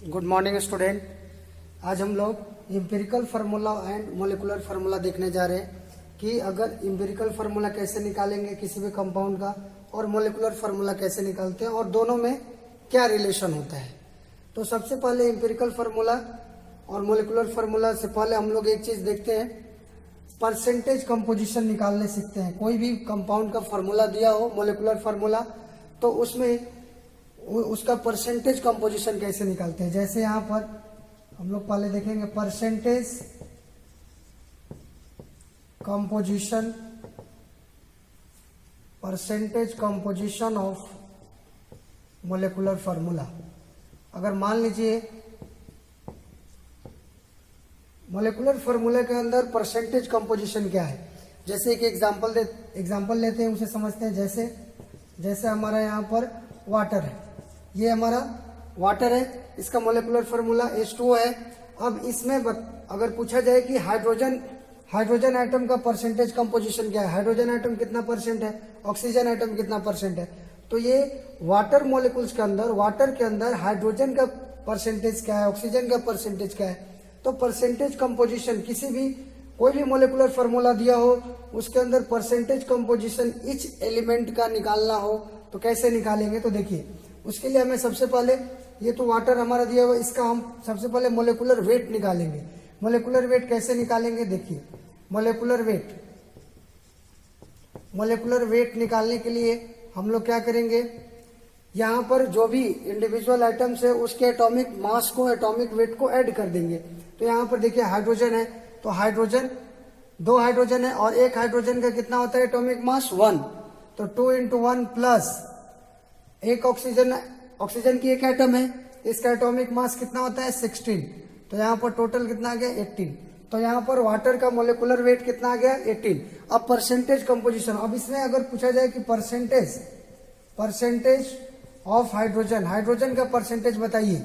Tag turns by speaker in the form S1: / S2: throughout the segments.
S1: Good morning student. आज हम लोग empirical formula and molecular formula देखने जा रहे हैं कि अगर एम्पिरिकल फार्मूला कैसे निकालेंगे किसी भी कंपाउंड का और मोलिकुलर फार्मूला कैसे निकालते हैं और दोनों में क्या रिलेशन होता है। तो सबसे पहले एम्पिरिकल फार्मूला और मोलिकुलर फार्मूला से पहले हम लोग एक चीज देखते हैं, परसेंटेज कंपोजिशन निकालने सीखते हैं। कोई भी कंपाउंड का फार्मूला दिया हो मोलिकुलर फार्मूला, तो उसमें उसका परसेंटेज कंपोजिशन कैसे निकालते हैं। जैसे यहाँ पर हम लोग पहले देखेंगे percentage composition of molecular formula. अगर मान लीजिए मोलिकुलर फार्मूला के अंदर परसेंटेज कंपोजिशन क्या है, जैसे एक एग्जांपल लेते हैं, उसे समझते हैं। जैसे हमारा यहाँ पर वाटर है, ये हमारा वाटर है, इसका मोलिकुलर फार्मूला H2O है। अब इसमें अगर पूछा जाए कि हाइड्रोजन एटम का परसेंटेज कंपोजिशन क्या है, हाइड्रोजन एटम कितना परसेंट है, ऑक्सीजन एटम कितना परसेंट है, तो ये वाटर मोलिकुल्स के अंदर, वाटर के अंदर हाइड्रोजन का परसेंटेज क्या है, ऑक्सीजन का परसेंटेज क्या है। तो परसेंटेज कंपोजिशन किसी भी कोई भी मोलिकुलर फार्मूला दिया हो उसके अंदर परसेंटेज कंपोजिशन ईच एलिमेंट का निकालना हो तो कैसे निकालेंगे। तो देखिए, उसके लिए हमें सबसे पहले, ये तो वाटर हमारा दिया हुआ, इसका हम सबसे पहले मोलिकुलर वेट निकालेंगे। मोलिकुलर वेट कैसे निकालेंगे, देखिए मोलिकुलर वेट निकालने के लिए हम लोग क्या करेंगे, यहाँ पर जो भी इंडिविजुअल आइटम्स है उसके एटॉमिक मास को, एटॉमिक वेट को ऐड कर देंगे। तो यहाँ पर देखिए हाइड्रोजन है, तो हाइड्रोजन, 2 हाइड्रोजन है और एक हाइड्रोजन का कितना होता है एटॉमिक मास 1, तो 2 × 1 प्लस एक ऑक्सीजन की एक एटम है, इसका एटॉमिक मास कितना होता है 16, तो यहाँ पर टोटल कितना आ गया 18। तो यहाँ पर वाटर का मोलिकुलर वेट कितना आ गया 18। अब परसेंटेज कंपोजिशन, अब इसमें अगर पूछा जाए कि परसेंटेज ऑफ हाइड्रोजन का परसेंटेज बताइए,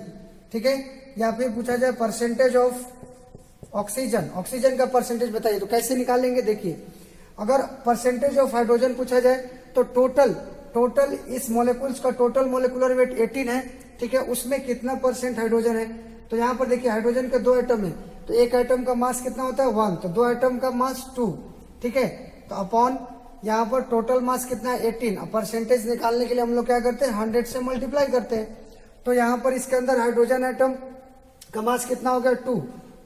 S1: ठीक है, या फिर पूछा जाए परसेंटेज ऑफ ऑक्सीजन का परसेंटेज बताइए, तो कैसे निकालेंगे। देखिए, अगर परसेंटेज ऑफ हाइड्रोजन पूछा जाए तो टोटल इस मोलिकुल्स का टोटल मोलिकुलर वेट 18 है, ठीक है, उसमें कितना परसेंट हाइड्रोजन है। तो यहाँ पर देखिए हाइड्रोजन के 2 एटम है, तो एक एटम का मास कितना होता है 1, तो 2 एटम का मास 2, ठीक है, तो अपॉन यहाँ पर टोटल मास कितना है 18। अब परसेंटेज निकालने के लिए हम लोग क्या करते हैं 100 से मल्टीप्लाई करते हैं। तो यहाँ पर इसके अंदर हाइड्रोजन एटम का मास कितना हो गया 2,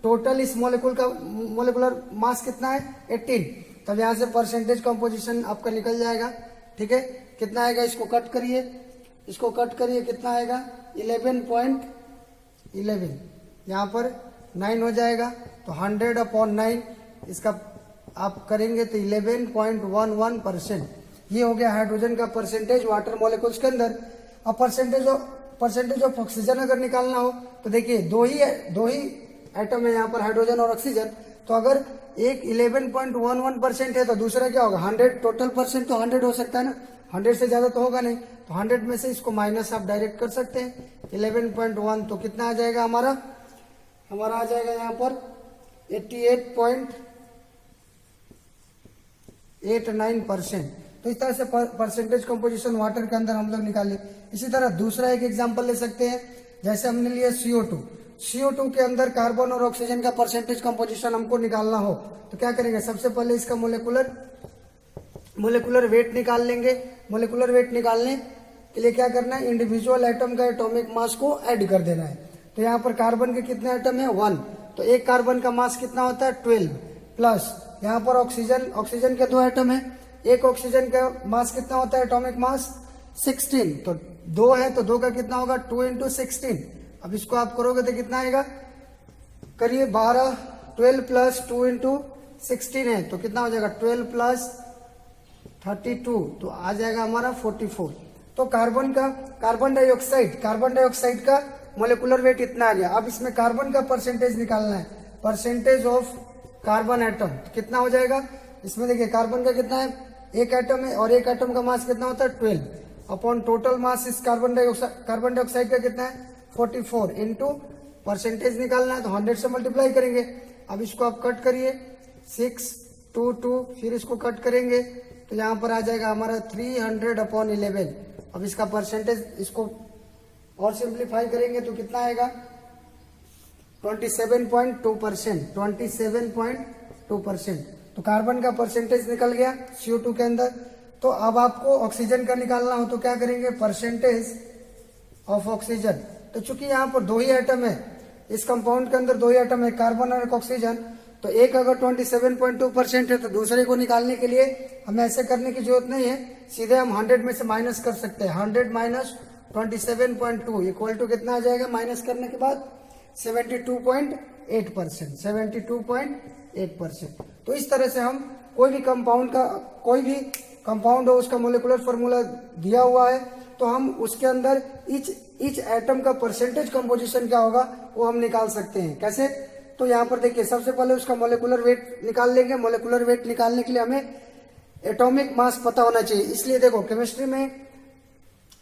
S1: टोटल इस मोलिकुलर मास कितना है 18। तब यहाँ से परसेंटेज कंपोजिशन आपका निकल जाएगा, ठीक है। कितना आएगा, इसको कट करिए, कितना आएगा 11.11, यहाँ पर 9 हो जाएगा, तो 100/9 इसका आप करेंगे तो 11.11%। ये हो गया हाइड्रोजन का परसेंटेज वाटर मॉलिक्यूल्स के अंदर। अब परसेंटेज ऑफ ऑक्सीजन अगर निकालना हो तो देखिए दो ही एटम है यहाँ पर, हाइड्रोजन और ऑक्सीजन। तो अगर एक 11.11% है तो दूसरा क्या होगा 100, टोटल परसेंट तो 100 हो सकता है ना, 100 से ज्यादा तो होगा नहीं, तो 100 में से इसको माइनस आप डायरेक्ट कर सकते हैं 11.1, तो कितना आ जाएगा हमारा आ जाएगा यहाँ पर 88.89%। तो इस तरह से परसेंटेज कंपोजिशन वाटर के अंदर हम लोग निकाले। इसी तरह दूसरा एक एग्जांपल ले सकते हैं, जैसे हमने लिया CO2 के अंदर कार्बन और ऑक्सीजन का परसेंटेज कंपोजिशन हमको निकालना हो तो क्या करेंगे, सबसे पहले इसका मोलिकुलर वेट निकाल लेंगे। मोलिकुलर वेट निकालने के लिए क्या करना है, इंडिविजुअल एटम का एटॉमिक मास को ऐड कर देना है। तो यहाँ पर कार्बन के कितने एटम है 1, तो एक कार्बन का मास कितना होता है 12, प्लस यहाँ पर ऑक्सीजन के 2 एटम है, एक ऑक्सीजन का मास कितना होता है एटॉमिक मास 16, तो 2 है तो 2 का कितना होगा 2 × 16। अब इसको आप करोगे तो कितना आएगा, करिए 12 प्लस 2 × 16 है तो कितना हो जाएगा 12 प्लस 32, तो आ जाएगा हमारा 44। तो कार्बन डाइऑक्साइड का मोलिकुलर वेट इतना आ गया। अब इसमें कार्बन का परसेंटेज निकालना है, परसेंटेज ऑफ कार्बन एटम कितना हो जाएगा। इसमें देखिए कार्बन का कितना है, एक एटम है और एक एटम का मास कितना होता है 12 अपॉन टोटल मास इस कार्बन डाइऑक्साइड का कितना है 44 इंटू परसेंटेज निकालना है तो 100 से मल्टीप्लाई करेंगे। अब इसको आप कट करिए 6, 2, 2, फिर इसको कट करेंगे तो यहाँ पर आ जाएगा हमारा 300/11। अब इसका परसेंटेज, इसको और सिंप्लीफाई करेंगे तो कितना आएगा 27.2%, 27.2%। तो कार्बन का परसेंटेज निकल गया CO2 के अंदर। तो अब आपको ऑक्सीजन का निकालना हो तो क्या करेंगे, परसेंटेज ऑफ ऑक्सीजन। तो चूंकि यहाँ पर दो ही एटम है, इस कंपाउंड के अंदर दो ही एटम है, कार्बन और एक ऑक्सीजन, तो एक अगर 27.2% है तो दूसरे को निकालने के लिए हमें ऐसे करने की जरूरत नहीं है, सीधे हम 100 में से माइनस कर सकते हैं। 100 माइनस 27.2 इक्वल टू कितना आ जाएगा, माइनस करने के बाद 72.8%, 72.8%। तो इस तरह से हम कोई भी कंपाउंड हो, उसका मोलिकुलर फॉर्मूला दिया हुआ है, तो हम उसके अंदर इच एटम का परसेंटेज कंपोजिशन क्या होगा वो हम निकाल सकते हैं। कैसे, तो यहाँ पर देखिए, सबसे पहले उसका मोलिकुलर वेट निकाल लेंगे। मोलिकुलर वेट निकालने के लिए हमें एटॉमिक मास पता होना चाहिए। इसलिए देखो, केमिस्ट्री में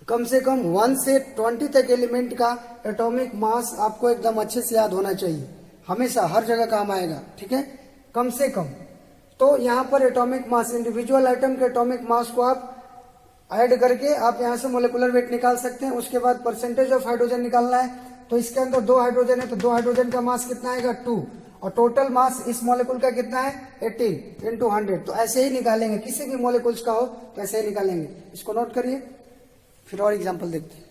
S1: कम से कम 1 से 20 तक एलिमेंट का एटॉमिक मास आपको एकदम अच्छे से याद होना चाहिए, हमेशा हर जगह काम आएगा, ठीक है, कम से कम। तो यहाँ पर एटॉमिक मास, इंडिविजुअल आइटम के एटॉमिक मास को आप ऐड करके आप यहाँ से मोलिकुलर वेट निकाल सकते हैं। उसके बाद परसेंटेज ऑफ हाइड्रोजन निकालना है, तो इसके अंदर 2 हाइड्रोजन है, तो 2 हाइड्रोजन का मास कितना आएगा, 2, और टोटल मास इस मॉलिक्यूल का कितना है, 18 इंटू 100। तो ऐसे ही निकालेंगे, किसी भी मॉलिक्यूल्स का हो तो ऐसे ही निकालेंगे। इसको नोट करिए, फिर और एग्जांपल देखते हैं।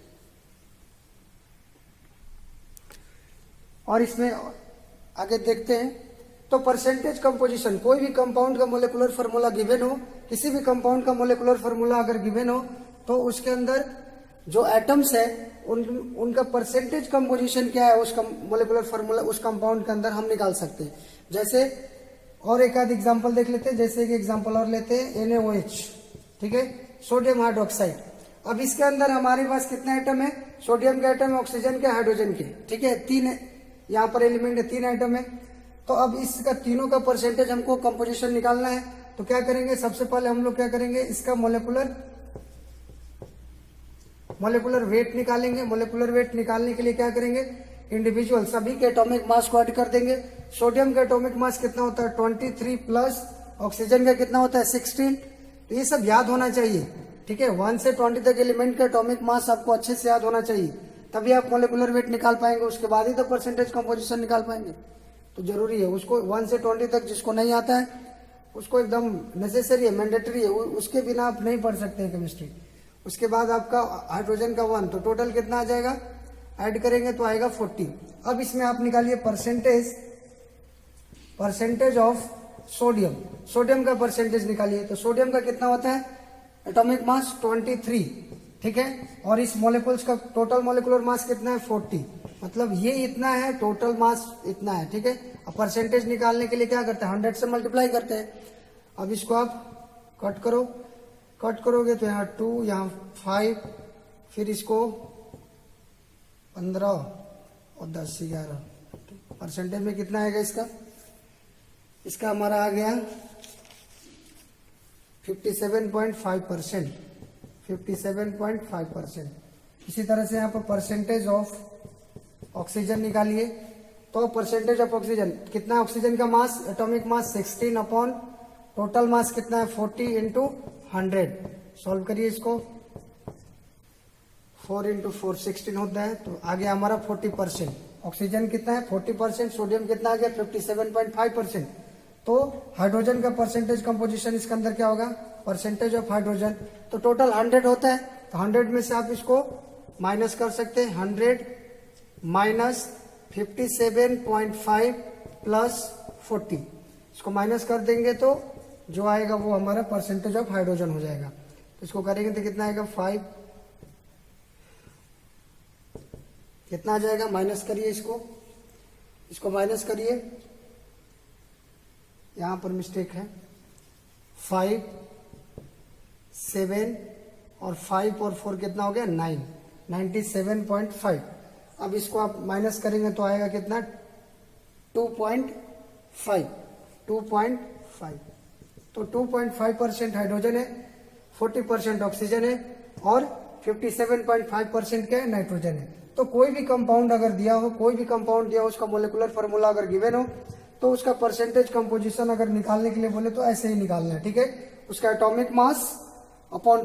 S1: और इसमें आगे देखते हैं, तो परसेंटेज कंपोजिशन, कोई भी कंपाउंड का मोलिकुलर फार्मूला गिवन हो, किसी भी कंपाउंड का मोलिकुलर फार्मूला अगर गिवन हो, तो उसके अंदर जो एटम्स है उनका परसेंटेज कंपोजिशन क्या है, उसका मोलिकुलर फार्मूला उस कंपाउंड के अंदर हम निकाल सकते हैं। जैसे और एक आध एग्जांपल देख लेते हैं। जैसे एक एग्जांपल और लेते हैं, NaOH, ठीक है, सोडियम हाइड्रोक्साइड। अब इसके अंदर हमारे पास कितने आइटम है, सोडियम के आइटम, ऑक्सीजन के, हाइड्रोजन के, ठीक है, 3 यहाँ पर एलिमेंट है, 3 आइटम है। तो अब इसका तीनों का परसेंटेज हमको कंपोजिशन निकालना है। तो क्या करेंगे, सबसे पहले हम लोग क्या करेंगे, इसका मोलिकुलर वेट निकालेंगे। मोलिकुलर वेट निकालने के लिए क्या करेंगे, इंडिविजुअल सभी के एटॉमिक मास को ऐड कर देंगे। सोडियम का एटॉमिक मास कितना होता है, 23 प्लस ऑक्सीजन का कितना होता है, 16। तो ये सब याद होना चाहिए, ठीक है, 1 से 20 तक एलिमेंट का एटॉमिक मास आपको अच्छे से याद होना चाहिए, तभी आप मोलिकुलर वेट निकाल पाएंगे। उसके बाद ही तो परसेंटेज कंपोजिशन निकाल पाएंगे। तो जरूरी है उसको 1 से 20 तक, जिसको नहीं आता है उसको एकदम नेसेसरी है, मैंडेटरी है, उसके बिना आप नहीं पढ़ सकते हैं केमिस्ट्री। उसके बाद आपका हाइड्रोजन का 1, तो टोटल कितना आ जाएगा, ऐड करेंगे तो आएगा 40। अब इसमें आप निकालिए परसेंटेज ऑफ सोडियम। सोडियम का परसेंटेज निकालिए। तो सोडियम का कितना होता है, एटॉमिक मास 23, ठीक है, और इस मॉलिक्यूल्स का टोटल मॉलिकुलर मास कितना है, 40। मतलब ये इतना है, टोटल मास इतना है, ठीक है। अब परसेंटेज निकालने के लिए क्या करते हैं, 100 से मल्टीप्लाई करते हैं। अब इसको आप कट करोगे तो यहाँ 2, यहाँ 5, फिर इसको 15 और 10 11, परसेंटेज में कितना आएगा इसका हमारा आ गया 57.5%, 57.5%। इसी तरह से यहाँ पर परसेंटेज ऑफ ऑक्सीजन निकालिए। तो परसेंटेज ऑफ ऑक्सीजन कितना है, ऑक्सीजन का mass, atomic mass 16 upon total mass कितना है, 40 इंटू 100। सॉल्व करिए इसको, 4 इंटू 4 16 होता है। तो आ गया हमारा 40%। ऑक्सीजन कितना है, 40%, सोडियम कितना आ गया, 57.5%। तो हाइड्रोजन का परसेंटेज कंपोजिशन इसके अंदर क्या होगा, परसेंटेज ऑफ हाइड्रोजन, तो टोटल 100 होता है। तो 100 में से आप इसको माइनस कर सकते हैं, 100 माइनस 57.5 प्लस 40, इसको माइनस कर देंगे तो जो आएगा वो हमारा परसेंटेज ऑफ हाइड्रोजन हो जाएगा। तो इसको करेंगे तो कितना आएगा, 5, कितना आ जाएगा, माइनस करिए इसको माइनस करिए, यहां पर मिस्टेक है, 5 7 और 5 और 4 कितना हो गया, 9, 97.5। अब इसको आप माइनस करेंगे तो आएगा कितना, 2.5। तो 2.5% हाइड्रोजन है, 40% ऑक्सीजन है और 57.5% क्या है, नाइट्रोजन है। तो कोई भी कंपाउंड अगर दिया हो, उसका मोलिकुलर फार्मूला अगर गिवन हो, तो उसका परसेंटेज कंपोजिशन अगर निकालने के लिए बोले तो ऐसे ही निकालना है, ठीक है। उसका atomic mass upon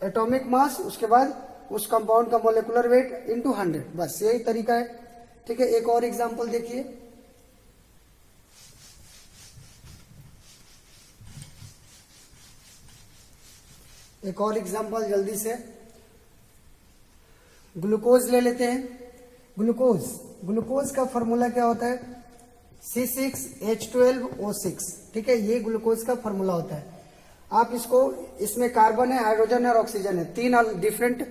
S1: atomic mass, उसके बाद उस कंपाउंड का मोलिकुलर वेट इंटू 100, बस यही तरीका है। ठीक है, एक और एग्जांपल देखिए। एक और एग्जांपल जल्दी से, ग्लूकोज ले लेते हैं। ग्लूकोज का फॉर्मूला क्या होता है? C6H12O6। ठीक है, ये ग्लूकोज का फॉर्मूला होता है। आप इसको, इसमें कार्बन है, हाइड्रोजन है और ऑक्सीजन है, 3 डिफरेंट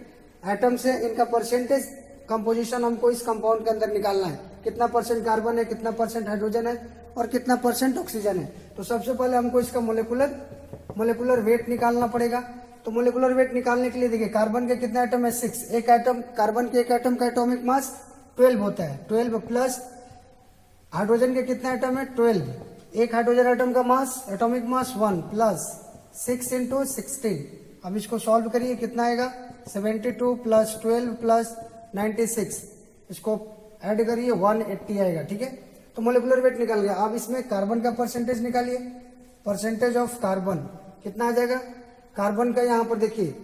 S1: एटम्स है। इनका परसेंटेज कंपोजिशन हमको इस कंपाउंड के अंदर निकालना है। कितना परसेंट कार्बन है, कितना परसेंट हाइड्रोजन है और कितना परसेंट ऑक्सीजन है। तो सबसे पहले हमको इसका मोलिकुलर वेट निकालना पड़ेगा। तो मोलिकुलर वेट निकालने के लिए देखिए, कार्बन के कितने एटम है? 6। एक एटम, कार्बन के एक एटम का एटॉमिक मास 12 होता है। 12 प्लस हाइड्रोजन के कितने एटम है? 12। एक हाइड्रोजन एटम का मास, एटॉमिक मास 1 प्लस 6 इंटू 16। अब इसको सॉल्व करिए, कितना आएगा? 72 प्लस 12 प्लस 96, इसको ऐड करिए 180 आएगा। ठीक है, तो मोलिकुलर वेट निकल गया। अब इसमें कार्बन का परसेंटेज निकालिए। परसेंटेज ऑफ कार्बन कितना आ जाएगा? कार्बन का यहाँ पर देखिए,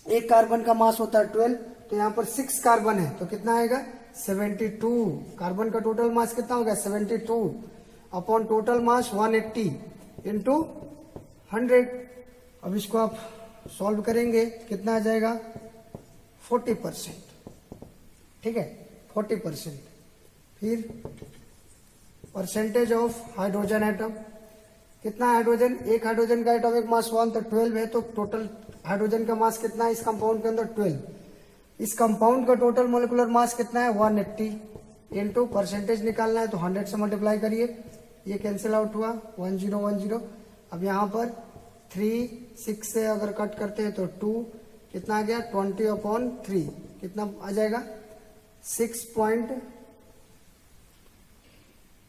S1: एक कार्बन का मास होता है 12, तो यहाँ पर 6 कार्बन है, तो कितना आएगा? 72। कार्बन का टोटल मास कितना हो गया? 72 अपॉन टोटल मास 180 इंटू 100। अब इसको आप सॉल्व करेंगे, कितना आ जाएगा? 40%। ठीक है, 40%। फिर परसेंटेज ऑफ हाइड्रोजन एटम, कितना हाइड्रोजन? एक हाइड्रोजन का एटॉमिक मास 1, तो 12 है, तो टोटल हाइड्रोजन का मास कितना है इस कंपाउंड के अंदर? 12। इस कंपाउंड का टोटल मोलिकुलर मास कितना है? 180 इंटू परसेंटेज निकालना है, तो 100 से मल्टीप्लाई करिए, ये कैंसिल आउट हुआ, 1010। अब यहाँ पर 3 6 से अगर कट करते हैं तो 2, कितना आ गया? 20/3, कितना आ जाएगा? 6 पॉइंट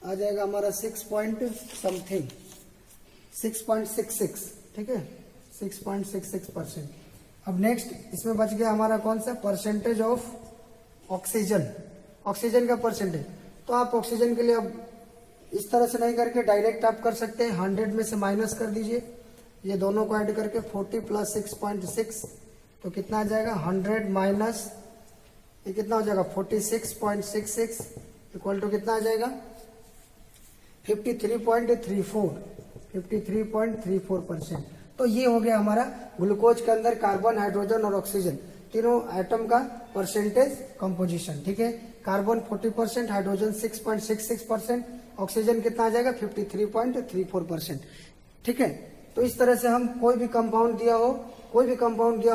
S1: आ जाएगा हमारा 6 पॉइंट समथिंग, 6.66। ठीक है, 6.66%। अब नेक्स्ट इसमें बच गया हमारा कौन सा? Percentage of oxygen. ऑक्सीजन का परसेंटेज, तो आप ऑक्सीजन के लिए अब इस तरह से नहीं करके डायरेक्ट आप कर सकते हैं, 100 में से माइनस कर दीजिए, ये दोनों को ऐड करके 40 प्लस 6.6, तो कितना आ जाएगा? 100 माइनस ये कितना हो जाएगा? 46.66 इक्वल टू कितना आ जाएगा? 53.34%। तो ये हो गया हमारा ग्लूकोज के अंदर कार्बन, हाइड्रोजन और ऑक्सीजन तीनों एटम का परसेंटेज कंपोजिशन। ठीक है, कार्बन 40%, हाइड्रोजन 6.66%, ऑक्सीजन कितना आ जाएगा? 53.34%। ठीक है, तो इस तरह से हम कोई भी कंपाउंड दिया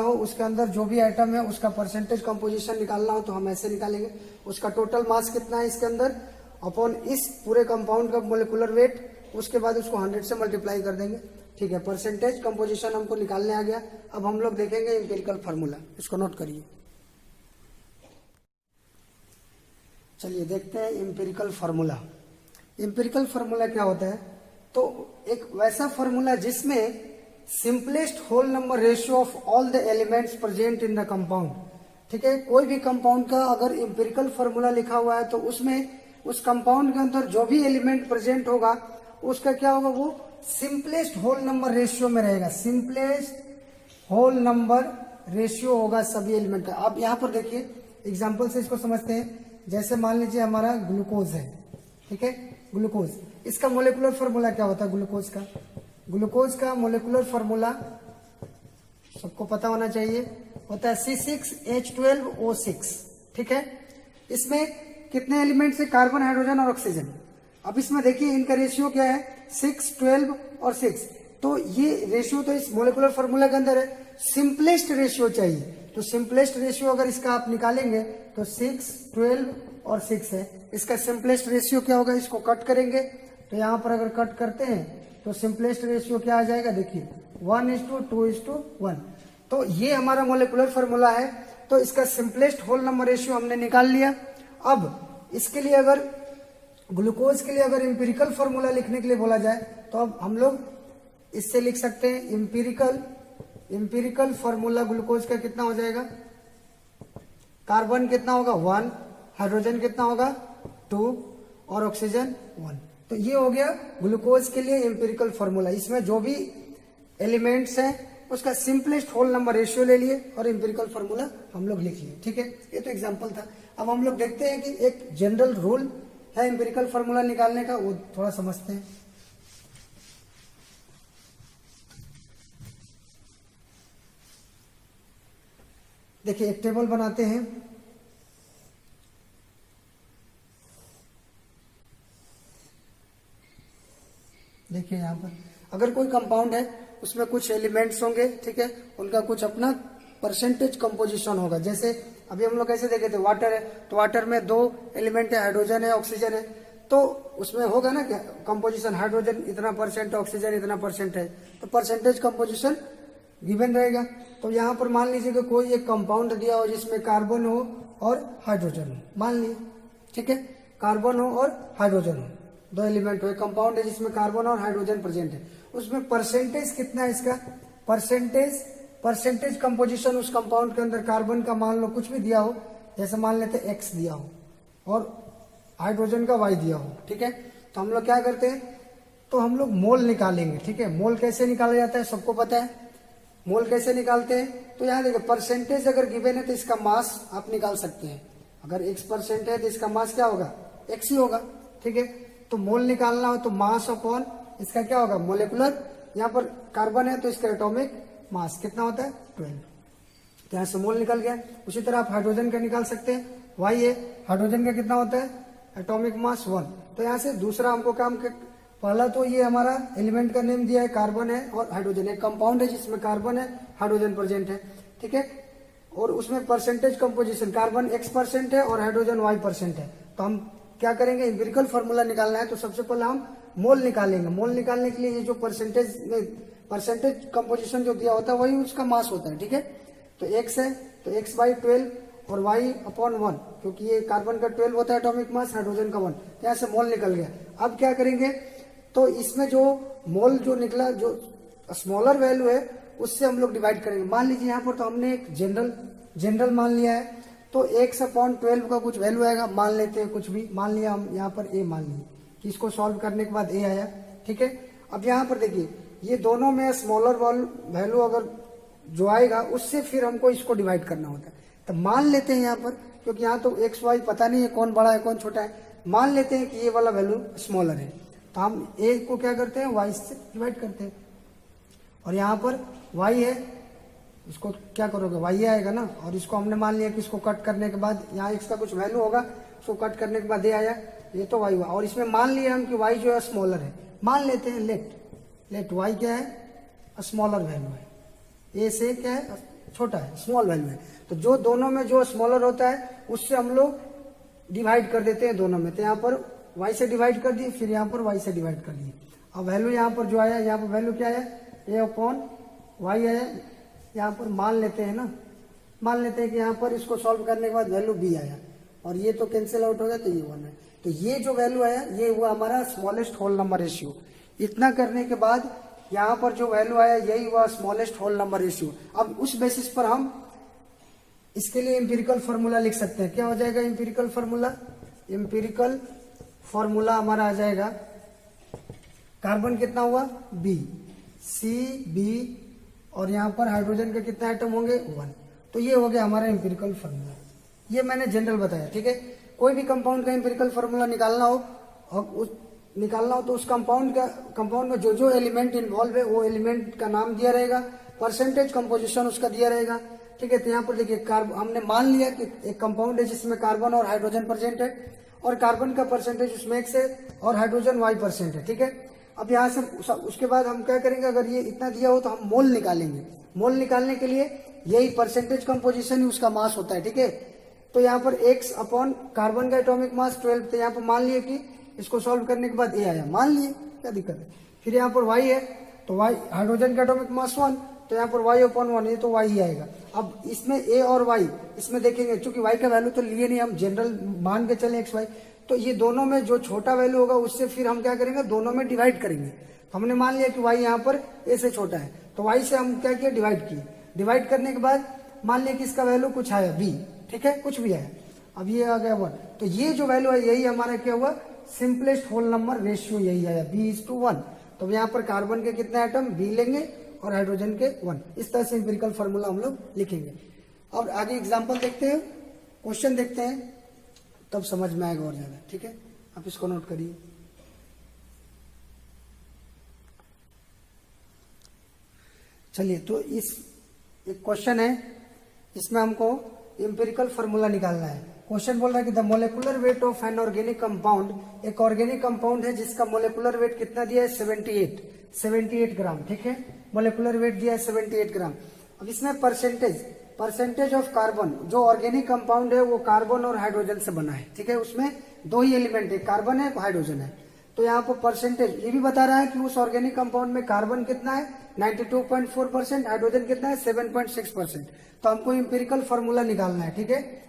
S1: हो, उसके अंदर जो भी आइटम है उसका परसेंटेज कंपोजिशन निकालना हो तो हम ऐसे निकालेंगे, उसका टोटल मास कितना है इसके अंदर अपॉन इस पूरे कंपाउंड का मोलिकुलर वेट, उसके बाद उसको 100 से मल्टीप्लाई कर देंगे। ठीक है, परसेंटेज कंपोजिशन हमको निकालने आ गया। अब हम लोग देखेंगे एम्पिरिकल फार्मूला, इसको नोट करिए। चलिए देखते हैं एम्पिरिकल फार्मूला। एम्पिरिकल फार्मूला क्या होता है? तो एक वैसा फार्मूला जिसमें simplest whole number ratio of all the elements present in the compound. ठीक है, कोई भी कंपाउंड का अगर एम्पिरिकल फार्मूला लिखा हुआ है तो उसमें उस कंपाउंड के अंदर जो भी एलिमेंट प्रेजेंट होगा उसका क्या होगा? वो सिंपलेस्ट होल नंबर रेशियो में रहेगा। सिंपलेस्ट होल नंबर रेशियो होगा सभी एलिमेंट का। आप यहाँ पर देखिए, एग्जाम्पल से इसको समझते हैं। जैसे मान लीजिए हमारा ग्लूकोज है, ठीक है, ग्लूकोज, इसका मोलिकुलर फार्मूला क्या होता है? ग्लूकोज का मोलिकुलर फार्मूला सबको पता होना चाहिए, होता है C6H12O6। ठीक है, इसमें कितने एलिमेंट्स है? कार्बन, हाइड्रोजन और ऑक्सीजन। अब इसमें देखिए इनका रेशियो क्या है? 6, 12 और 6। तो ये रेशियो तो इस मोलिकुलर फार्मूला के अंदर है। सिंपलेस्ट रेशियो चाहिए, तो सिंपलेस्ट रेशियो अगर इसका आप निकालेंगे तो 6, 12 और 6 है। इसका सिंपलेस्ट रेशियो क्या होगा? इसको कट करेंगे तो यहाँ पर अगर कट करते हैं तो सिंपलेस्ट रेशियो क्या आ जाएगा? देखिए 1:2:1। तो ये हमारा मोलिकुलर फार्मूला है। तो इसका सिंपलेस्ट होल नंबर रेशियो हमने निकाल लिया। अब इसके लिए अगर ग्लूकोज के लिए अगर एम्पिरिकल फार्मूला लिखने के लिए बोला जाए तो अब हम लोग इससे लिख सकते हैं एम्पिरिकल फार्मूला ग्लूकोज का कितना हो जाएगा? कार्बन कितना होगा? 1, हाइड्रोजन कितना होगा? 2 और ऑक्सीजन 1। तो ये हो गया ग्लूकोज के लिए एम्पिरिकल फार्मूला। इसमें जो भी एलिमेंट्स हैं उसका सिंपलेस्ट होल नंबर रेशियो ले लिए और एम्पिरिकल फॉर्मूला हम लोग लिख लिए। ठीक है, ये तो एग्जांपल था। अब हम लोग देखते हैं कि एक जनरल रूल है एम्पिरिकल फॉर्मूला निकालने का, वो थोड़ा समझते हैं। देखिए एक टेबल बनाते हैं। देखिए यहाँ पर अगर कोई कंपाउंड है उसमें कुछ एलिमेंट्स होंगे, ठीक है, उनका कुछ अपना परसेंटेज कंपोजिशन होगा। जैसे अभी हम लोग कैसे देखे थे, वाटर है तो वाटर में 2 एलिमेंट है, हाइड्रोजन है, ऑक्सीजन है, तो उसमें होगा ना क्या कंपोजिशन, हाइड्रोजन इतना परसेंट, ऑक्सीजन इतना परसेंट है, तो परसेंटेज कंपोजिशन गिवन रहेगा। तो यहाँ पर मान लीजिए कि कोई एक कंपाउंड दिया हो जिसमें कार्बन हो और हाइड्रोजन हो, मान लीजिए, ठीक है, कार्बन हो और हाइड्रोजन हो, 2 एलिमेंट हो, एक कंपाउंड है जिसमें कार्बन और हाइड्रोजन प्रेजेंट है, उसमें परसेंटेज कितना है इसका, परसेंटेज कंपोजिशन उस कंपाउंड के अंदर कार्बन का मान लो कुछ भी दिया हो, जैसे मान लेते हैं X दिया हो और हाइड्रोजन का Y दिया हो, ठीक है, तो हम लोग क्या करते हैं, तो हम लोग मोल निकालेंगे। ठीक है, मोल कैसे निकाला जाता है सबको पता है, मोल कैसे निकालते हैं, तो यहाँ देखिए परसेंटेज अगर गिवन है तो इसका मास आप निकाल सकते हैं। अगर X% है तो इसका मास क्या होगा, X ही होगा। ठीक है, तो मोल निकालना हो तो मास अपॉन इसका क्या होगा, मोलिकुलर, यहाँ पर कार्बन है तो इसका एटॉमिक मास कितना होता है 12, तो यहाँ से मोल निकल गया। उसी तरह आप हाइड्रोजन का निकाल सकते हैं, Y है, हाइड्रोजन का कितना होता है एटॉमिक मास 1, तो यहाँ से दूसरा हमको काम पहला तो ये हमारा एलिमेंट का नेम दिया है, कार्बन है और हाइड्रोजन, एक कंपाउंड है जिसमें कार्बन है, हाइड्रोजन प्रेजेंट है। ठीक है, और उसमें परसेंटेज कंपोजिशन कार्बन X% है और हाइड्रोजन Y% है। तो हम क्या करेंगे, एम्पिरिकल फॉर्मूला निकालना है तो सबसे पहले हम मोल निकालेंगे। मोल निकालने के लिए ये जो परसेंटेज कंपोजिशन जो दिया होता है वही उसका मास होता है। ठीक है, तो X है तो X/12 और Y/1, क्योंकि ये कार्बन का 12 होता है एटॉमिक मास, हाइड्रोजन का 1, तो यहाँ से मोल निकल गया। अब क्या करेंगे, तो इसमें जो मोल जो निकला, जो स्मॉलर वैल्यू है उससे हम लोग डिवाइड करेंगे। मान लीजिए यहाँ पर तो हमने एक जनरल मान लिया है, तो X/12 का कुछ वैल्यू आएगा, मान लेते हैं कुछ भी, मान लिया हम यहाँ पर A मान लिए कि इसको सॉल्व करने के बाद A आया। ठीक है, अब यहाँ पर देखिए ये दोनों में स्मॉलर वैल्यू अगर जो आएगा उससे फिर हमको इसको डिवाइड करना होता है। तो मान लेते हैं यहाँ पर, क्योंकि यहाँ तो XY पता नहीं है कौन बड़ा है कौन छोटा है, मान लेते हैं कि ये वाला वैल्यू स्मॉलर है, तो हम A को क्या करते हैं Y से डिवाइड करते हैं, और यहाँ पर Y है, इसको क्या करोगे Y आएगा ना, और इसको हमने मान लिया कि इसको कट करने के बाद यहाँ X का कुछ वैल्यू होगा, उसको कट करने के बाद ये आया, ये तो Y हुआ, और इसमें मान लिया हम कि Y जो है स्मॉलर है, मान लेते हैं लेट Y क्या है स्मॉलर वैल्यू है, A से क्या है छोटा है, स्मॉल वैल्यू है, तो जो दोनों में जो स्मॉलर होता है उससे हम लोग डिवाइड कर देते हैं दोनों में। तो यहाँ पर Y से डिवाइड कर दिए, फिर यहाँ पर Y से डिवाइड कर दिए। अब वैल्यू यहाँ पर जो आया, यहाँ पर वैल्यू क्या आया, A/Y आया, यहाँ पर मान लेते हैं ना, मान लेते हैं कि यहाँ पर इसको सॉल्व करने के बाद वैल्यू B आया, और ये तो कैंसिल आउट हो गया, तो ये 1 है, तो ये जो वैल्यू आया ये हुआ हमारा स्मॉलेस्ट होल नंबर रेशियो। इतना करने के बाद यहाँ पर जो वैल्यू आया यही हुआ स्मॉलेस्ट होल नंबर रेशियो। अब उस बेसिस पर हम इसके लिए एम्पिरिकल फॉर्मूला लिख सकते हैं। क्या हो जाएगा एम्पिरिकल फॉर्मूला, एम्पिरिकल फॉर्मूला हमारा आ जाएगा, कार्बन कितना हुआ B, CB, और यहाँ पर हाइड्रोजन के कितने आइटम होंगे 1, तो ये हो गया हमारा एम्पिरिकल फॉर्मूला। ये मैंने जनरल बताया। ठीक है, कोई भी कंपाउंड का एम्पिरिकल फॉर्मूला निकालना हो तो उस कंपाउंड में जो जो एलिमेंट इन्वॉल्व है वो एलिमेंट का नाम दिया रहेगा, परसेंटेज कंपोजिशन उसका दिया रहेगा। ठीक है, तो यहाँ पर देखिए हमने मान लिया कि एक कंपाउंड है जिसमें कार्बन और हाइड्रोजन प्रेजेंट है, और कार्बन का परसेंटेज उसमें X है और हाइड्रोजन Y% है। ठीक है, अब यहाँ से उसके बाद हम क्या करेंगे, अगर ये इतना दिया हो तो हम मोल निकालेंगे। मोल निकालने के लिए यही परसेंटेज कंपोजिशन ही उसका मास होता है। ठीक है, तो यहाँ पर X अपॉन कार्बन का एटॉमिक मास 12, तो यहाँ पर मान लिए कि इसको सॉल्व करने के बाद A आया, मान लिए, क्या दिक्कत है। फिर यहाँ पर Y है तो Y हाइड्रोजन का एटॉमिक मास 1, तो यहाँ पर Y/1, ये तो Y ही आएगा। अब इसमें A और Y इसमें देखेंगे, चूंकि Y का वैल्यू तो लिए नहीं, हम जनरल मान के चले XY, तो ये दोनों में जो छोटा वैल्यू होगा उससे फिर हम क्या करेंगे, दोनों में डिवाइड करेंगे। तो हमने मान लिया कि Y यहाँ पर A से छोटा है, तो Y से हम क्या किया, डिवाइड किए। डिवाइड करने के बाद मान लिया कि इसका वैल्यू कुछ आया B, ठीक है, कुछ भी आया, अब ये आ गया 1, तो ये जो वैल्यू है यही हमारा क्या हुआ, सिंपलेस्ट होल नंबर रेशियो यही आया, B/1। तो यहाँ पर कार्बन के कितने आइटम B लेंगे और हाइड्रोजन के 1। इस तरह से एम्पिरिकल फार्मूला हम लोग लिखेंगे। और आगे एग्जाम्पल देखते हैं, क्वेश्चन देखते हैं, तब समझ में आएगा और ज्यादा। ठीक है, आप इसको नोट करिए। चलिए, तो इस एक क्वेश्चन है, इसमें हमको एम्पिरिकल फार्मूला निकालना है। क्वेश्चन बोल रहा है कि the molecular weight of an organic compound, एक ऑर्गेनिक कंपाउंड है जिसका मोलेकुलर वेट कितना दिया है 78 ग्राम। ठीक है, मोलेकुलर वेट दिया है 78 ग्राम। अब इसमें परसेंटेज ऑफ कार्बन, जो ऑर्गेनिक कंपाउंड है वो कार्बन और हाइड्रोजन से बना है। ठीक है, उसमें दो ही एलिमेंट है, कार्बन है हाइड्रोजन है। तो यहाँ पर परसेंटेज ये भी बता रहा है कि उस ऑर्गेनिक कंपाउंड में कार्बन कितना है 92.4%, हाइड्रोजन कितना है 7.6%। तो हमको एम्पिरिकल फार्मूला निकालना है। ठीक है,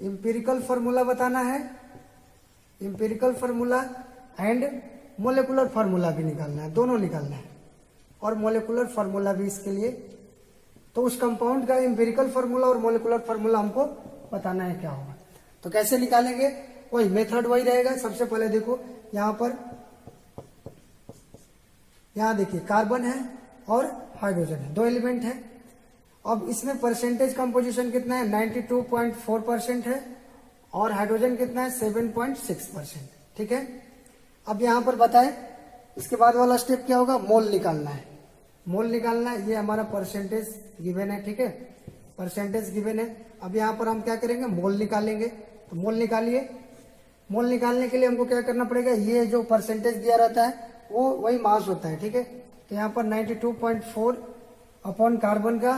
S1: एम्पिरिकल फार्मूला बताना है, empirical formula and molecular formula भी निकालना है, दोनों निकालना है, और मोलेकुलर फार्मूला भी इसके लिए। तो उस कंपाउंड का एम्पिरिकल फार्मूला और मोलेकुलर फार्मूला हमको बताना है क्या होगा। तो कैसे निकालेंगे, वही मेथड वही रहेगा। सबसे पहले देखो यहाँ पर, यहाँ देखिए कार्बन है और हाइड्रोजन है, दो एलिमेंट है। अब इसमें परसेंटेज कंपोजिशन कितना है 92.4% है और हाइड्रोजन कितना है 7.6%। ठीक है, अब यहाँ पर बताएं इसके बाद वाला स्टेप क्या होगा, मोल निकालना है। मोल निकालना है, ये हमारा परसेंटेज गिवन है। ठीक है, परसेंटेज गिवन है। अब यहाँ पर हम क्या करेंगे, मोल निकालेंगे। तो मोल निकालिए। मोल निकालने के लिए हमको क्या करना पड़ेगा, ये जो परसेंटेज दिया रहता है वो वही मास होता है। ठीक है, तो यहाँ पर 92.4 अपॉन कार्बन का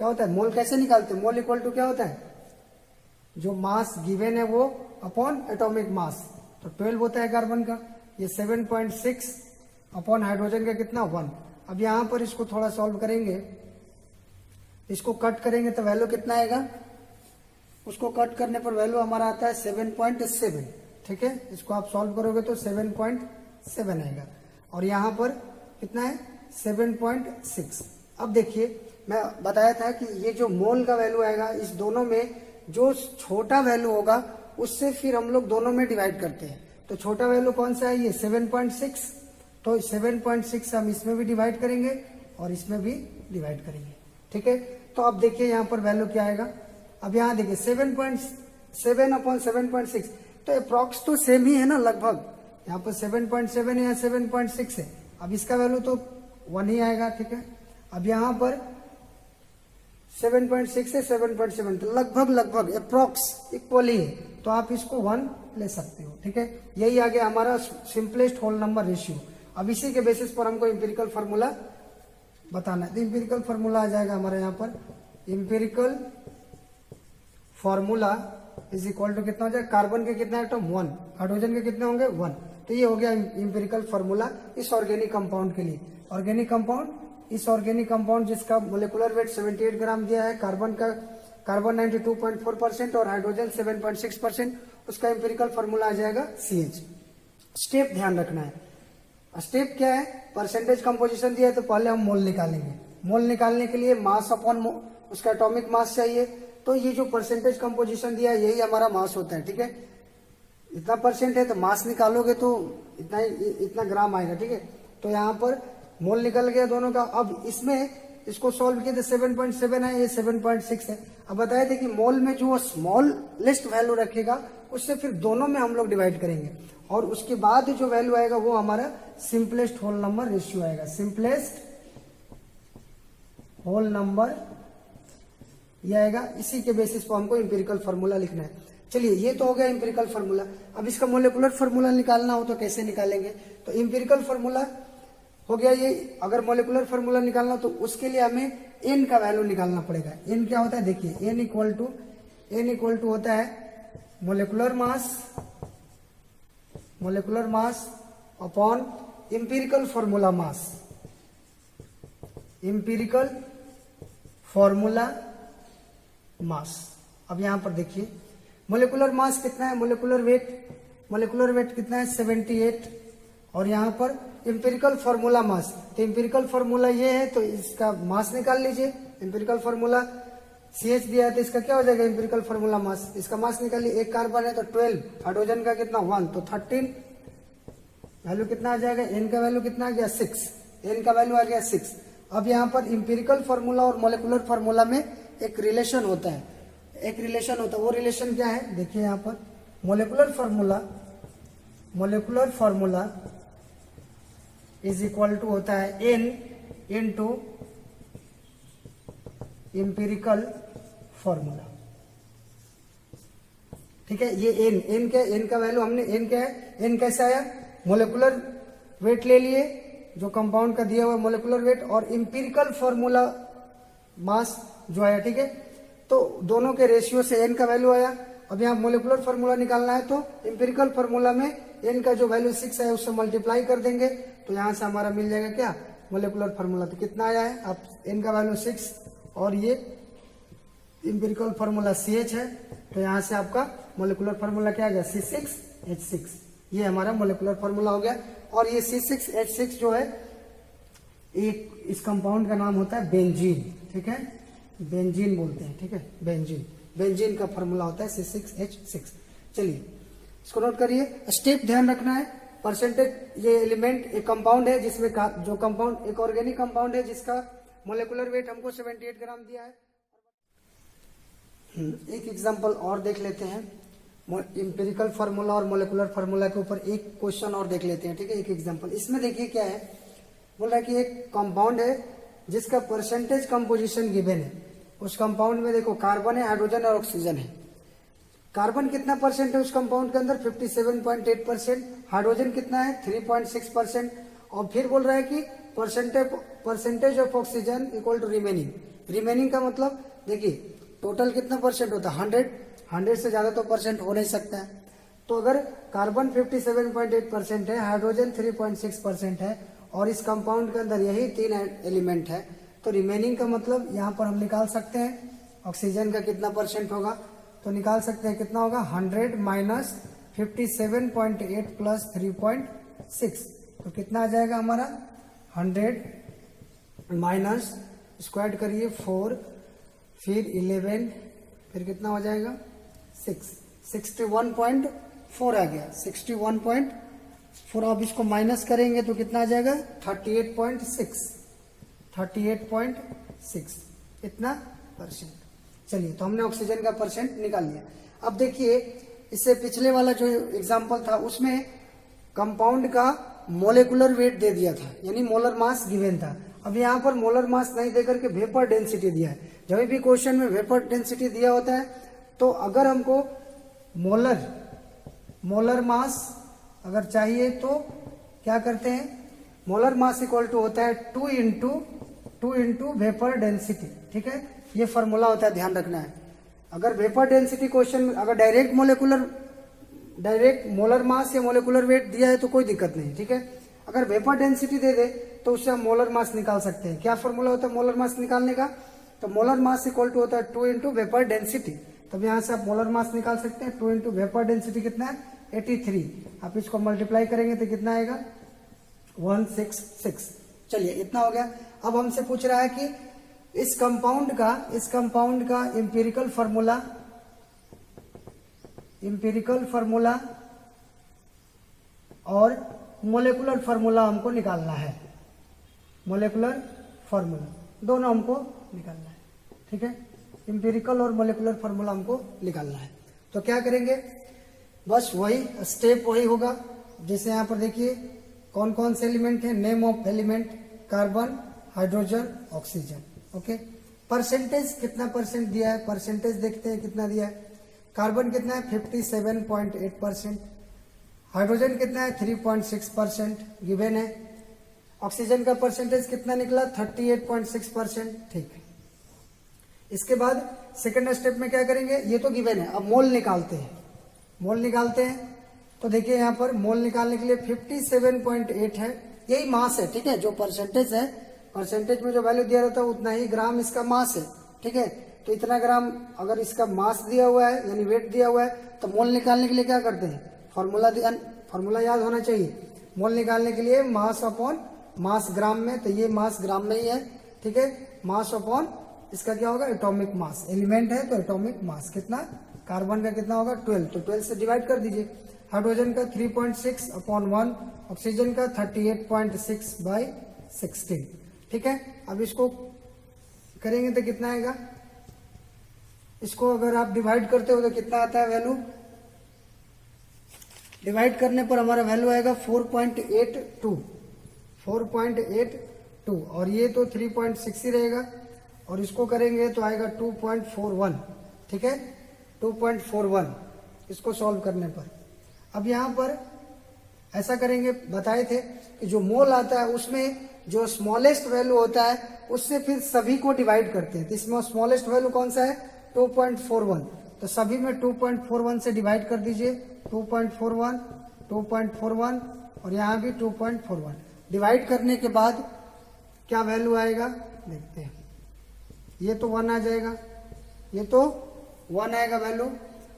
S1: क्या होता है, मोल कैसे निकालते हैं, मोल इक्वल टू क्या होता है, जो मास गिवन है वो अपॉन एटॉमिक मास। तो 12 होता है कार्बन का, ये 7.6 अपॉन हाइड्रोजन का कितना 1। अब यहाँ पर इसको थोड़ा सॉल्व करेंगे, इसको कट करेंगे तो वैल्यू कितना आएगा, उसको कट करने पर वैल्यू हमारा आता है 7.7। ठीक है, इसको आप सॉल्व करोगे तो 7.7 आएगा, और यहाँ पर कितना है 7.6। अब देखिए मैं बताया था कि ये जो मोल का वैल्यू आएगा, इस दोनों में जो छोटा वैल्यू होगा उससे फिर हम लोग दोनों में डिवाइड करते हैं। तो छोटा वैल्यू कौन सा है, ये 7.6। तो 7.6 हम इसमें भी डिवाइड करेंगे और इसमें भी डिवाइड करेंगे। ठीक है, तो अब देखिए यहाँ पर वैल्यू क्या आएगा। अब यहाँ देखिए 7.7 अपॉन 7.6, तो अप्रॉक्स तो सेम ही है ना लगभग। यहाँ पर 7.7 है या 7.6 है, अब इसका वैल्यू तो 1 ही आएगा। ठीक है, अब यहाँ पर 7.6 से 7.7, तो लगभग अप्रॉक्स इक्वल ही है, तो आप इसको 1 ले सकते हो। ठीक है, यही आ गया हमारा सिंपलेस्ट होल नंबर रेशियो। अब इसी के बेसिस पर हमको एम्पिरिकल फार्मूला बताना है। तो एम्पिरिकल फार्मूला आ जाएगा हमारे यहाँ पर, empirical formula is equal to कितना हो जाएगा, कार्बन के कितना एटम 1, हाइड्रोजन के कितने होंगे 1। तो ये हो गया एम्पिरिकल फार्मूला इस ऑर्गेनिक कंपाउंड के लिए। ऑर्गेनिक कंपाउंड, इस ऑर्गेनिक कंपाउंड जिसका मोलेकुलर वेट 78 ग्राम दिया है, कार्बन 92.4% और हाइड्रोजन 7.6%, उसका एम्पिरिकल फार्मूला आ जाएगा CH। स्टेप ध्यान रखना है, स्टेप क्या है, परसेंटेज कंपोजिशन दिया है तो पहले हम मोल निकालेंगे। मोल निकालने के लिए मास अपॉन उसका एटॉमिक मास चाहिए। तो ये जो परसेंटेज कंपोजिशन दिया है यही हमारा मास होता है। ठीक है, इतना परसेंट है तो मास निकालोगे तो इतना ग्राम आएगा। ठीक है, तो यहाँ पर मोल निकल गया दोनों का। अब इसमें इसको सॉल्व किया तो 7.7 है, ये 7.6 है। अब बताए थे कि मोल में जो स्मॉलेस्ट वैल्यू रखेगा उससे फिर दोनों में हम लोग डिवाइड करेंगे, और उसके बाद जो वैल्यू आएगा वो हमारा सिंपलेस्ट होल नंबर रेशियो आएगा। सिंपलेस्ट होल नंबर ये आएगा। इसी के बेसिस पर हमको एम्पिरिकल फार्मूला लिखना है। चलिए, ये तो हो गया एम्पिरिकल फार्मूला। अब इसका मोलेकुलर फार्मूला निकालना हो तो कैसे निकालेंगे, तो एम्पिरिकल फार्मूला हो गया ये। अगर मोलेकुलर फार्मूला निकालना तो उसके लिए हमें n का वैल्यू निकालना पड़ेगा। n क्या होता है, देखिए n इक्वल टू होता है molecular mass upon empirical formula mass. Empirical formula mass. अब यहां पर देखिए मोलेकुलर मास कितना है, मोलेकुलर वेट कितना है 78, और यहाँ पर एम्पिरिकल फार्मूला मास। तो एम्पिरिकल फार्मूला ये है तो इसका मास निकाल लीजिए। एम्पिरिकल फार्मूला CH दिया है तो इसका क्या हो जाएगा एम्पिरिकल फार्मूला मास, इसका मास निकालिए। एक कार्बन है तो 12, हाइड्रोजन का कितना 1, तो 13 वैल्यू कितना आ जाएगा, एन का वैल्यू कितना आ गया 6, एन का वैल्यू आ गया 6। अब यहाँ पर इंपेरिकल फार्मूला और मोलिकुलर फार्मूला में एक रिलेशन होता है, वो रिलेशन क्या है देखिए यहाँ पर, molecular formula is equal to होता है एन इनटू इंपेरिकल फार्मूला। ठीक है, ये एन का वैल्यू हमने, एन क्या है, एन कैसे आया, मोलिकुलर वेट ले लिए जो कंपाउंड का दिया हुआ मोलिकुलर वेट, और इंपेरिकल फार्मूला मास जो आया। ठीक है, तो दोनों के रेशियो से एन का वैल्यू आया। अब यहाँ मोलिकुलर फार्मूला निकालना है तो इंपेरिकल फार्मूला में एन का जो वैल्यू 6 है उससे मल्टीप्लाई कर देंगे, तो यहाँ से हमारा मिल जाएगा क्या, मोलिकुलर फार्मूला। तो कितना आया है, अब एन का वैल्यू 6 और ये इंपेरिकल फार्मूला CH है, तो यहाँ से आपका मोलिकुलर फार्मूला क्या आ गया, C6H6। ये हमारा मोलिकुलर फार्मूला हो गया। और ये C6H6 जो है, एक इस कंपाउंड का नाम होता है बेंजीन। ठीक है, बेंजीन बोलते हैं। ठीक है, बेंजीन का फार्मूला होता है C6H6। चलिए इसको नोट करिए, स्टेप ध्यान रखना है। परसेंटेज, ये एलिमेंट एक कंपाउंड है जिसमें जो कंपाउंड एक ऑर्गेनिक कंपाउंड है जिसका मोलिकुलर वेट हमको 78 ग्राम दिया है। एक एग्जांपल और देख लेते हैं, इंपेरिकल फार्मूला और मोलिकुलर फार्मूला के ऊपर एक क्वेश्चन और देख लेते हैं। ठीक है, एक एग्जांपल इसमें देखिए क्या है, बोल रहा है कि एक कंपाउंड है जिसका परसेंटेज कंपोजिशन गिवन है। उस कंपाउंड में देखो कार्बन है, हाइड्रोजन और ऑक्सीजन है। कार्बन कितना परसेंट है उस कंपाउंड के अंदर, 57.8%। हाइड्रोजन कितना है, 3.6%। और फिर बोल रहा है कि percentage of oxygen equal to remaining का मतलब देखिए टोटल कितना परसेंट होता है, 100 से ज्यादा तो परसेंट हो नहीं सकता है। तो अगर कार्बन 57.8% है, हाइड्रोजन 3.6% है और इस कंपाउंड के अंदर यही 3 एलिमेंट है, तो रिमेनिंग का मतलब यहाँ पर हम निकाल सकते हैं ऑक्सीजन का कितना परसेंट होगा। तो निकाल सकते हैं कितना होगा, 100 माइनस 57.8 प्लस 3.6, तो कितना आ जाएगा हमारा, 100 माइनस स्क्वायर करिए 4, फिर 11, फिर कितना हो जाएगा 6, 61.4 आ गया, 61.4। अब इसको माइनस करेंगे तो कितना आ जाएगा, 38.6, इतना परसेंट। चलिए, तो हमने ऑक्सीजन का परसेंट निकाल लिया। अब देखिए, इससे पिछले वाला जो एग्जांपल था उसमें कंपाउंड का मोलेकुलर वेट दे दिया था, यानी मोलर मास गिवन था। अब यहाँ पर मोलर मास नहीं देकर के वेपर डेंसिटी दिया है। जब भी क्वेश्चन में वेपर डेंसिटी दिया होता है तो अगर हमको मोलर मास अगर चाहिए तो क्या करते हैं, मोलर मास इक्वल टू होता है 2 इंटू वेपर डेंसिटी। ठीक है, ये फॉर्मूला होता है, ध्यान रखना है। अगर वेपर डेंसिटी क्वेश्चन में अगर डायरेक्ट मोलर मास या मोलिकुलर वेट दिया है तो कोई दिक्कत नहीं। ठीक है, अगर वेपर डेंसिटी दे दे तो उससे हम मोलर मास निकाल सकते हैं। क्या फॉर्मूला होता है मोलर मास निकालने का, तो मोलर मास इक्वल टू होता है 2 इंटू वेपर डेंसिटी। तब यहाँ से आप मोलर मास निकाल सकते हैं। 2 इंटू वेपर डेंसिटी कितना है, 83। आप इसको मल्टीप्लाई करेंगे तो कितना आएगा, 166। चलिए, इतना हो गया। अब हमसे पूछ रहा है कि इस कंपाउंड का इंपेरिकल फार्मूला और मोलेकुलर फार्मूला हमको निकालना है। मोलेकुलर फार्मूला दोनों हमको निकालना है। ठीक है, इंपेरिकल और मोलेकुलर फार्मूला हमको निकालना है। तो क्या करेंगे, बस वही स्टेप वही होगा। जैसे यहाँ पर देखिए कौन कौन से एलिमेंट है, name of element, carbon, hydrogen, oxygen. Okay, percentage कितना परसेंट दिया है, परसेंटेज देखते हैं कितना दिया है। कार्बन कितना है, 57.8%। हाइड्रोजन कितना है, 3.6% गिवन है। ऑक्सीजन का परसेंटेज कितना निकला, 38.6%। ठीक है, इसके बाद सेकंड स्टेप में क्या करेंगे, ये तो गिवन है। अब मोल निकालते हैं। तो देखिए यहाँ पर मोल निकालने के लिए 57.8 है, यही मास है। ठीक है, जो परसेंटेज है, परसेंटेज में जो वैल्यू दिया रहता है उतना ही ग्राम इसका मास है। ठीक है, तो इतना ग्राम अगर इसका मास दिया हुआ है यानी वेट दिया हुआ है, तो मोल निकालने के लिए क्या करते हैं, फॉर्मूला याद होना चाहिए। मोल निकालने के लिए मास अपॉन मास ग्राम में, तो ये मास ग्राम में ही है। ठीक है, मास अपॉन इसका क्या होगा, एटॉमिक मास। एलिमेंट है तो एटॉमिक मास कितना, कार्बन का कितना होगा 12, तो 12 से डिवाइड कर दीजिए। हाइड्रोजन का 3.6/1, ऑक्सीजन का 38.6/16। ठीक है, अब इसको करेंगे तो कितना आएगा, इसको अगर आप डिवाइड करते हो तो कितना आता है वैल्यू, डिवाइड करने पर हमारा वैल्यू आएगा 4.82, और ये तो 3.6 ही रहेगा, और इसको करेंगे तो आएगा 2.41। ठीक है, 2.41 इसको सॉल्व करने पर। अब यहाँ पर ऐसा करेंगे, बताए थे कि जो मोल आता है उसमें जो स्मॉलेस्ट वैल्यू होता है उससे फिर सभी को डिवाइड करते हैं। तो इसमें स्मॉलेस्ट वैल्यू कौन सा है, 2.41, तो सभी में 2.41 से डिवाइड कर दीजिए, 2.41, 2.41 और यहाँ भी 2.41। डिवाइड करने के बाद क्या वैल्यू आएगा देखते हैं, ये तो 1 आ जाएगा, ये तो 1 आएगा वैल्यू,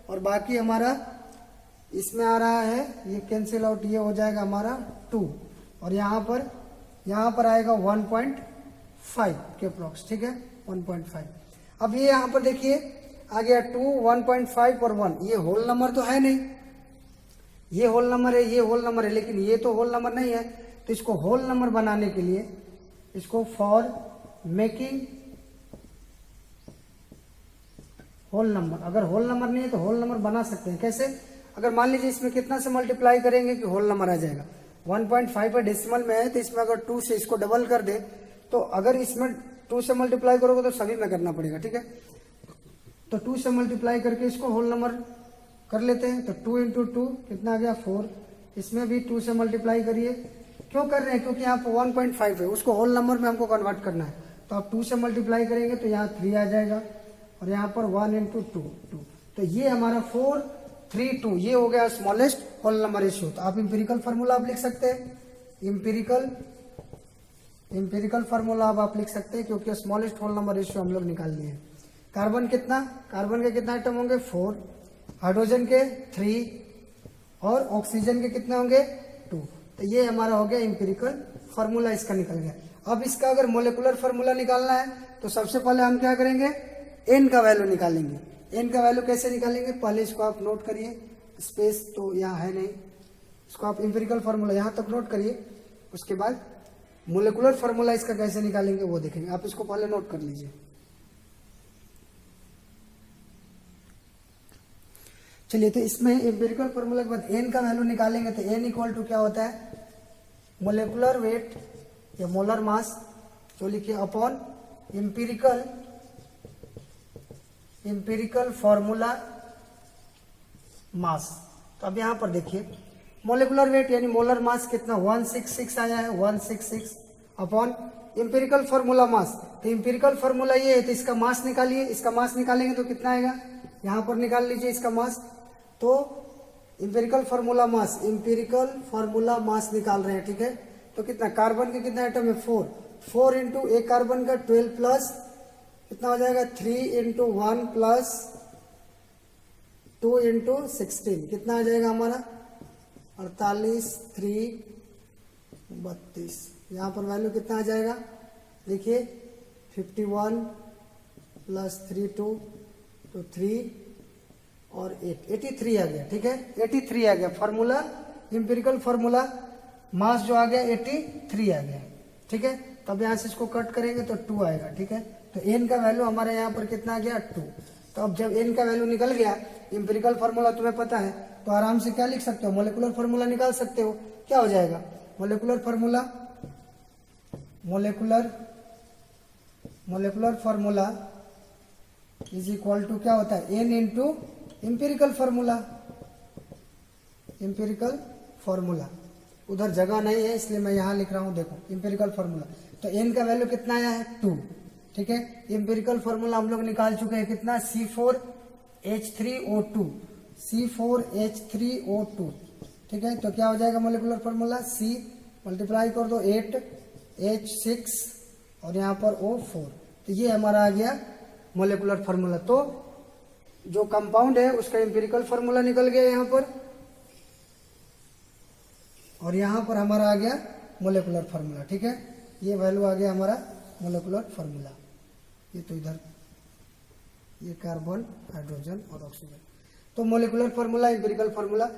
S1: और बाकी हमारा इसमें आ रहा है, ये कैंसिल आउट, ये हो जाएगा हमारा 2, और यहाँ पर आएगा 1.5 के अप्रॉक्स। ठीक है, 1.5। अब ये यहाँ पर देखिए आ गया 2, 1.5 और 1, ये होल नंबर तो है नहीं, ये होल नंबर है, ये होल नंबर है, लेकिन ये तो होल नंबर नहीं है। तो इसको होल नंबर बनाने के लिए, इसको फॉर मेकिंग होल नंबर, अगर होल नंबर नहीं है तो होल नंबर बना सकते हैं। कैसे, अगर मान लीजिए इसमें कितना से मल्टीप्लाई करेंगे कि होल नंबर आ जाएगा, 1.5 पर डेसिमल में है, तो इसमें अगर 2 से इसको डबल कर दे, तो अगर इसमें 2 से मल्टीप्लाई करोगे तो सभी में करना पड़ेगा। ठीक है, तो 2 से मल्टीप्लाई करके इसको होल नंबर कर लेते हैं, तो 2 × 2 कितना आ गया 4, इसमें भी 2 से मल्टीप्लाई करिए। क्यों कर रहे हैं, क्योंकि यहाँ पर 1.5 है, उसको होल नंबर में हमको कन्वर्ट करना है, तो आप 2 से मल्टीप्लाई करेंगे तो यहाँ 3 आ जाएगा, और यहाँ पर 1 × 2, 2, तो ये हमारा 4, 3, 2, ये हो गया स्मॉलेस्ट होल नंबर रेशियो। तो आप इंपेरिकल फार्मूला आप लिख सकते हैं, इंपेरिकल फार्मूला आप लिख सकते हैं, क्योंकि स्मॉलेस्ट होल नंबर रेशियो हम लोग निकाल लिए हैं। कार्बन के कितना आइटम होंगे 4, हाइड्रोजन के 3 और ऑक्सीजन के कितने होंगे 2। तो ये हमारा हो गया इंपेरिकल फार्मूला, इसका निकल गया। अब इसका अगर मोलिकुलर फार्मूला निकालना है तो सबसे पहले हम क्या करेंगे, एन का वैल्यू निकालेंगे। एन का वैल्यू कैसे निकालेंगे, पहले इसको आप नोट करिए, स्पेस तो यहाँ है नहीं, इसको आप इंपेरिकल फार्मूला यहाँ तक नोट करिए, उसके बाद मोलिकुलर फार्मूला इसका कैसे निकालेंगे वो देखेंगे। आप इसको पहले नोट कर लीजिए। चलिए, तो इसमें इंपेरिकल फार्मूला के बाद एन का वैल्यू निकालेंगे, तो एन इक्वल टू क्या होता है, मोलिकुलर वेट या मोलर मास, जो लिखिए अपॉन इंपेरिकल फार्मूला मास। तो अब यहां पर देखिए मोलिकुलर वेट यानी मोलर मास कितना 166 आया है, 166 अपॉन इंपेरिकल फार्मूला मास। तो इंपेरिकल फार्मूला ये है, तो इसका मास निकालिए, इसका मास निकालेंगे तो कितना आएगा, यहां पर निकाल लीजिए इसका मास। तो इंपेरिकल फार्मूला मास निकाल रहे हैं। ठीक है, तो कितना, कार्बन के कितना आइटम है 4, 4 × एक कार्बन का 12 प्लस कितना हो जाएगा 3 × 1 प्लस 2 × 16 कितना आ जाएगा हमारा 48, 3, 32। यहाँ पर वैल्यू कितना आ जाएगा देखिए 51 प्लस 3, 2 तो 3 और 8, 83 आ गया। ठीक है, 83 आ गया फार्मूला, इंपेरिकल फार्मूला मास जो आ गया 83 आ गया। ठीक है, तब यहाँ से इसको कट करेंगे तो 2 आएगा। ठीक है, तो एन का वैल्यू हमारे यहाँ पर कितना आ गया 2। तो अब जब एन का वैल्यू निकल गया, इंपेरिकल फार्मूला तुम्हें पता है, तो आराम से क्या लिख सकते हो, मोलिकुलर फार्मूला निकाल सकते हो। क्या हो जाएगा molecular formula is equal to क्या होता है एन × इंपेरिकल फार्मूला। उधर जगह नहीं है इसलिए मैं यहाँ लिख रहा हूँ, देखो इंपेरिकल फार्मूला। तो एन का वैल्यू कितना आया है 2। ठीक है, इंपेरिकल फार्मूला हम लोग निकाल चुके हैं कितना C4H3O2, C4H3O2। ठीक है, तो क्या हो जाएगा मोलिकुलर फार्मूला, C मल्टीप्लाई कर दो 8H6 और यहाँ पर O4। तो ये हमारा आ गया मोलिकुलर फार्मूला। तो जो कंपाउंड है उसका इंपेरिकल फार्मूला निकल गया यहाँ पर, और यहाँ पर हमारा आ गया मोलिकुलर फार्मूला। ठीक है, ये वैल्यू आ गया हमारा मोलिकुलर फार्मूला। ये तो इधर ये कार्बन, हाइड्रोजन और ऑक्सीजन। तो मोलिकुलर फार्मूला, इंपेरिकल फार्मूला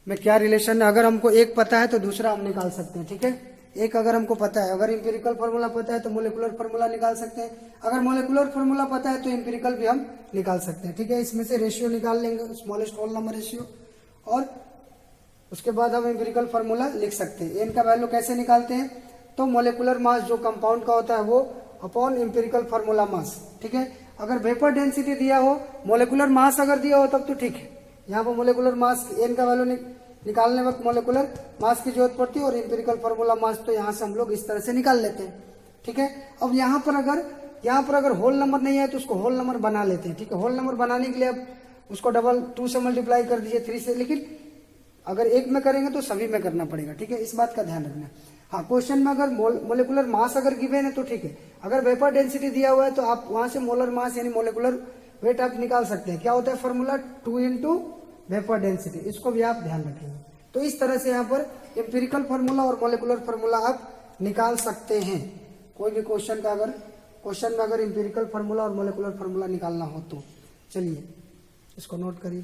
S1: में क्या रिलेशन है। अगर हमको एक पता है तो दूसरा हम निकाल सकते हैं, ठीक है। एक अगर हमको पता है, अगर इंपेरिकल फार्मूला पता है तो मोलिकुलर फार्मूला निकाल सकते हैं, अगर मोलिकुलर फार्मूला पता है तो इंपेरिकल भी हम निकाल सकते हैं, ठीक है। इसमें से रेशियो निकाल लेंगे, स्मॉलेस्ट होल नंबर रेशियो, और उसके बाद हम इंपेरिकल फार्मूला लिख सकते हैं। एन का वैल्यू कैसे निकालते हैं, तो मोलिकुलर मास जो कंपाउंड का होता है वो अपॉन इंपेरिकल फार्मूला मास, ठीक है। अगर वेपर डेंसिटी दिया हो, मोलिकुलर मास अगर दिया हो तब तो ठीक है, यहाँ पर मोलिकुलर मास एन का वैल्यू निकालने वक्त मोलिकुलर मास की जरूरत पड़ती है, और इंपेरिकल फार्मूला मास तो यहाँ से हम लोग इस तरह से निकाल लेते हैं, ठीक है। अब यहाँ पर अगर होल नंबर नहीं है तो उसको होल नंबर बना लेते हैं, ठीक है। होल नंबर बनाने के लिए अब उसको डबल 2 से मल्टीप्लाई कर दीजिए 3 से, लेकिन अगर एक में करेंगे तो सभी में करना पड़ेगा, ठीक है। इस बात का ध्यान रखना। हाँ, क्वेश्चन में अगर मोलिकुलर मास अगर गिवन है तो ठीक है, अगर वेपर डेंसिटी दिया हुआ है तो आप वहां से मोलर मास यानी मोलिकुलर वेट आप निकाल सकते हैं। क्या होता है फॉर्मूला, 2 इंटू वेपर डेंसिटी, इसको भी आप ध्यान रखेंगे। तो इस तरह से यहाँ पर एम्पिरिकल फार्मूला और मोलिकुलर फार्मूला आप निकाल सकते हैं। कोई भी क्वेश्चन में अगर एम्पिरिकल फार्मूला और मोलिकुलर फार्मूला निकालना हो तो चलिए इसको नोट करिए।